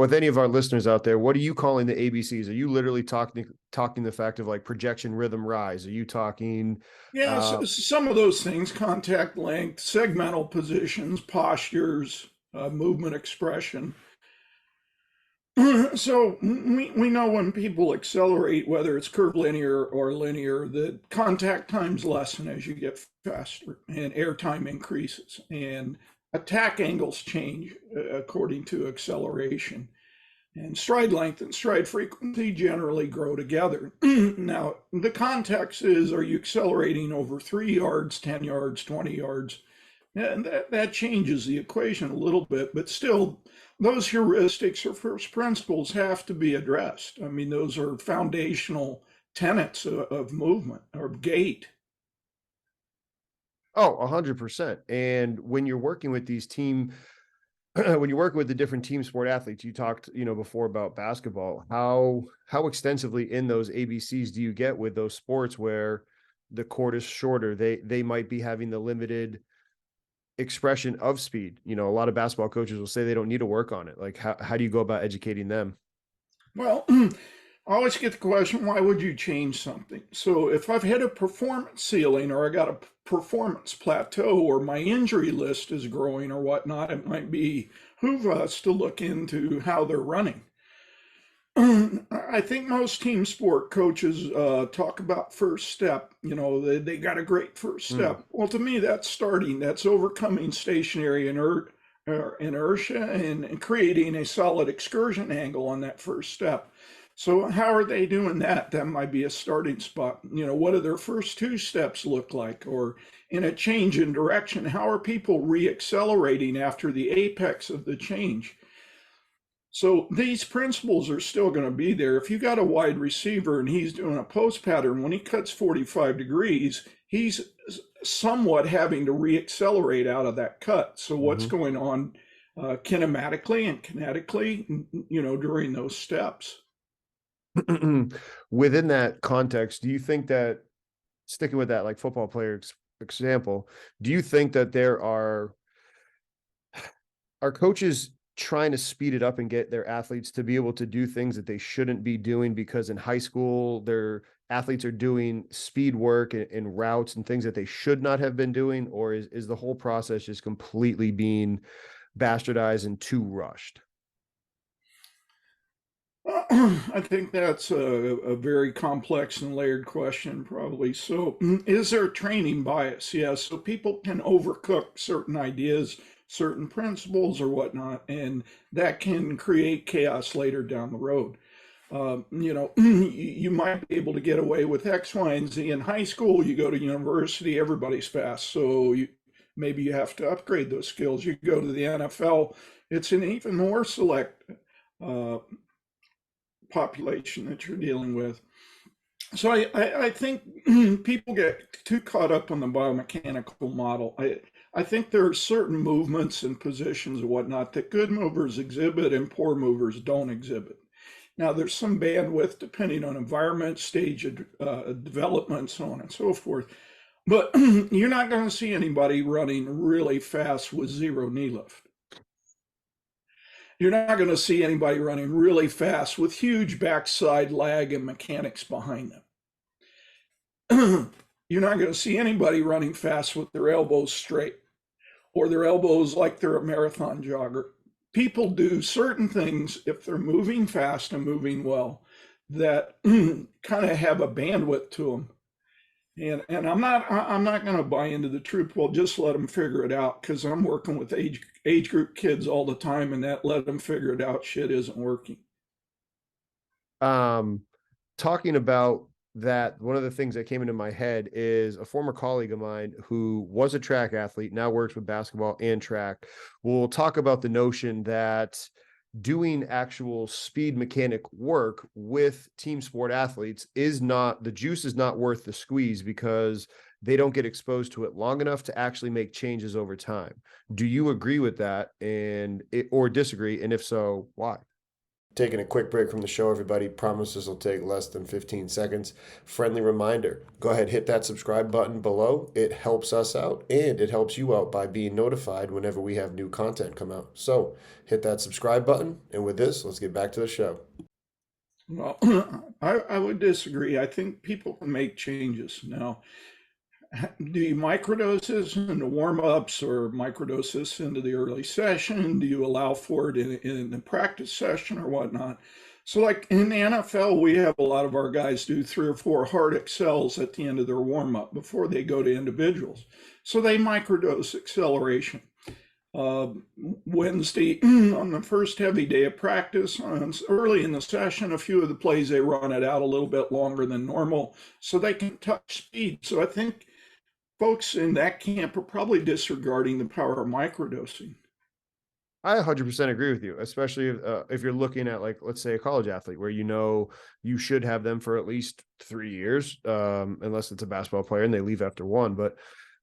with any of our listeners out there, what are you calling the ABCs? Are you literally talking the fact of like projection, rhythm, rise? Are you talking Yeah, some of those things, contact length, segmental positions, postures, movement expression. So we know when people accelerate, whether it's curvilinear or linear, that contact times lessen as you get faster and air time increases and attack angles change according to acceleration. And stride length and stride frequency generally grow together. Now, the context is, are you accelerating over 3 yards, 10 yards, 20 yards? And that changes the equation a little bit, but still, those heuristics or first principles have to be addressed. I mean, those are foundational tenets of movement or gait. Oh, 100%. And when you're working with these when you're working with the different team sport athletes, you talked, before about basketball, how extensively in those ABCs do you get with those sports where the court is shorter? They might be having the limited expression of speed. A lot of basketball coaches will say they don't need to work on it. Like how do you go about educating them? Well, I always get the question, why would you change something? So if I've hit a performance ceiling or I got a performance plateau or my injury list is growing or whatnot, it might behoove us to look into how they're running. I think most team sport coaches talk about first step. They got a great first Mm. step. Well, to me, that's starting. That's overcoming stationary inertia and creating a solid excursion angle on that first step. So how are they doing that? That might be a starting spot. What do their first 2 steps look like? Or in a change in direction, how are people re-accelerating after the apex of the change? So these principles are still going to be there. If you got a wide receiver and he's doing a post pattern, when he cuts 45 degrees, he's somewhat having to reaccelerate out of that cut. So what's Hmm. going on kinematically and kinetically, during those steps? Within that context, do you think that, sticking with that like football player example, do you think that there are coaches trying to speed it up and get their athletes to be able to do things that they shouldn't be doing because in high school their athletes are doing speed work and routes and things that they should not have been doing? Or is the whole process just completely being bastardized and too rushed? I think that's a very complex and layered question, probably. So, is there training bias? Yes. So people can overcook certain ideas, certain principles, or whatnot, and that can create chaos later down the road. You might be able to get away with X, Y, and Z in high school. You go to university, everybody's fast. So maybe you have to upgrade those skills. You go to the NFL, it's an even more select uh, population that you're dealing with. So I think people get too caught up on the biomechanical model. I think there are certain movements and positions and whatnot that good movers exhibit and poor movers don't exhibit. Now, there's some bandwidth depending on environment, stage of development, so on and so forth. But you're not going to see anybody running really fast with zero knee lift. You're not going to see anybody running really fast with huge backside lag and mechanics behind them. You're not going to see anybody running fast with their elbows straight or their elbows like they're a marathon jogger. People do certain things if they're moving fast and moving well that kind of have a bandwidth to them. And I'm not going to buy into the truth. Well, just let them figure it out, because I'm working with age group kids all the time, and that let them figure it out shit isn't working. um Talking about that, one of the things that came into my head is a former colleague of mine who was a track athlete, now works with basketball and track. We'll talk about the notion that doing actual speed mechanic work with team sport athletes is not, the juice is not worth the squeeze because they don't get exposed to it long enough to actually make changes over time. Do you agree with that, or disagree? And if so, why? Taking a quick break from the show, everybody. Promise this will take less than 15 seconds. Friendly reminder, go ahead, hit that subscribe button below. It helps us out and it helps you out by being notified whenever we have new content come out. So hit that subscribe button. And with this, let's get back to the show. Well, I would disagree. I think people can make changes. Now, do you microdose into warm-ups or microdose into the early session? Do you allow for it in the practice session or whatnot? So like in the NFL, we have a lot of our guys do 3 or 4 hard accels at the end of their warm-up before they go to individuals. So they microdose acceleration. Wednesday on the first heavy day of practice, early in the session, a few of the plays they run it out a little bit longer than normal so they can touch speed. So I think folks in that camp are probably disregarding the power of microdosing. I 100% agree with you, especially if you're looking at, like, let's say a college athlete where you should have them for at least 3 years, unless it's a basketball player and they leave after 1. But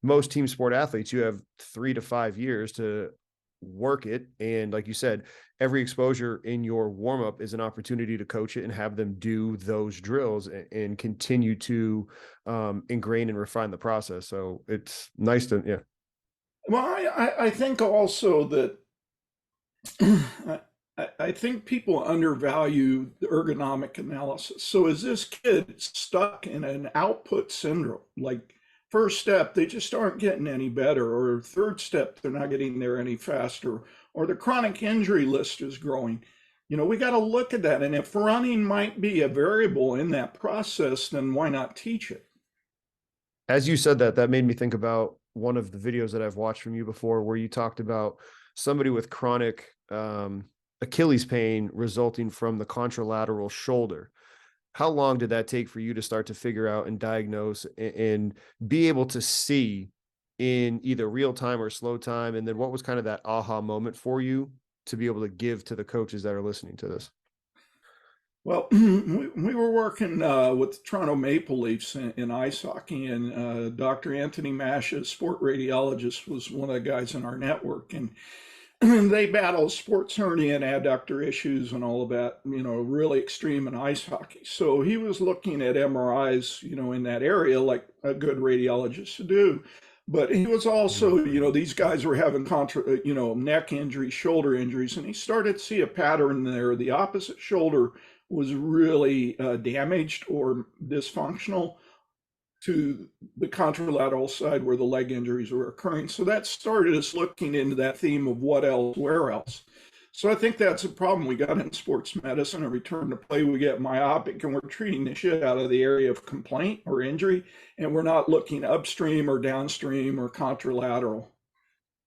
most team sport athletes, you have 3 to 5 years to work it. And like you said, every exposure in your warm up is an opportunity to coach it and have them do those drills and continue to ingrain and refine the process. So it's nice to, yeah. Well, I think also that I think people undervalue the ergonomic analysis. So is this kid stuck in an output syndrome? Like first step, they just aren't getting any better, or third step, they're not getting there any faster, or the chronic injury list is growing. We got to look at that. And if running might be a variable in that process, then why not teach it? As you said that, that made me think about one of the videos that I've watched from you before, where you talked about somebody with chronic Achilles pain resulting from the contralateral shoulder. How long did that take for you to start to figure out and diagnose and be able to see in either real time or slow time? And then what was kind of that aha moment for you to be able to give to the coaches that are listening to this? Well, we were working with the Toronto Maple Leafs in ice hockey, and Dr. Anthony Masha, sport radiologist, was one of the guys in our network. And they battle sports hernia and adductor issues and all of that, really extreme in ice hockey. So he was looking at MRIs, in that area, like a good radiologist should do. But he was also, these guys were having neck injuries, shoulder injuries, and he started to see a pattern there. The opposite shoulder was really damaged or dysfunctional to the contralateral side where the leg injuries were occurring. So that started us looking into that theme of what else, where else. So I think that's a problem we got in sports medicine. A return to play, we get myopic and we're treating the shit out of the area of complaint or injury, and we're not looking upstream or downstream or contralateral.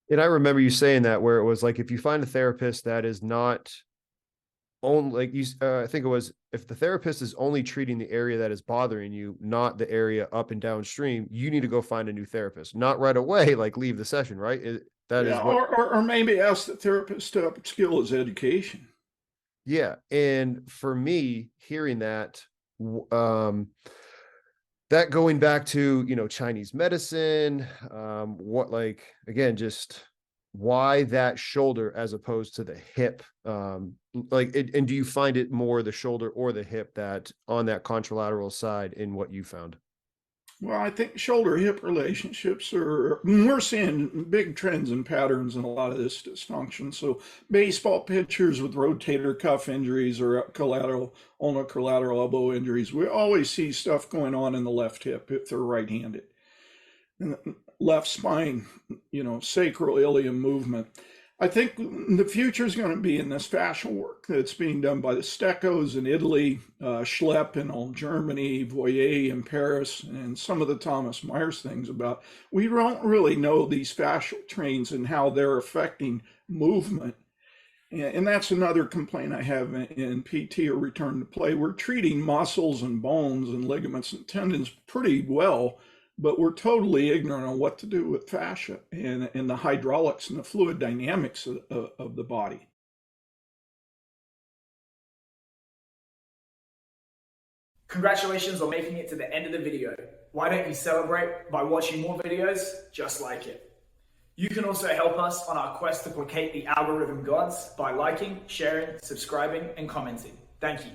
And I remember you saying that, where it was like, if you find a therapist that is not only, like you, I think it was, if the therapist is only treating the area that is bothering you, not the area up and downstream, you need to go find a new therapist, not right away, like leave the session, right? That is what, or maybe ask the therapist to upskill his education. yeah. And for me, hearing that, that going back to, Chinese medicine, what, like, again, just why that shoulder as opposed to the hip, like it, and do you find it more the shoulder or the hip that on that contralateral side in what you found? Well, I think shoulder hip relationships we're seeing big trends and patterns in a lot of this dysfunction. So, baseball pitchers with rotator cuff injuries or ulnar collateral elbow injuries, we always see stuff going on in the left hip if they're right handed. And the left spine, sacral ilium movement. I think the future is going to be in this fascial work that's being done by the Stecos in Italy, Schlepp in Germany, Voyer in Paris, and some of the Thomas Myers things about. We don't really know these fascial trains and how they're affecting movement. And that's another complaint I have in PT or return to play. We're treating muscles and bones and ligaments and tendons pretty well, but we're totally ignorant on what to do with fascia and the hydraulics and the fluid dynamics of the body. Congratulations on making it to the end of the video. Why don't you celebrate by watching more videos just like it? You can also help us on our quest to placate the algorithm gods by liking, sharing, subscribing, and commenting. Thank you.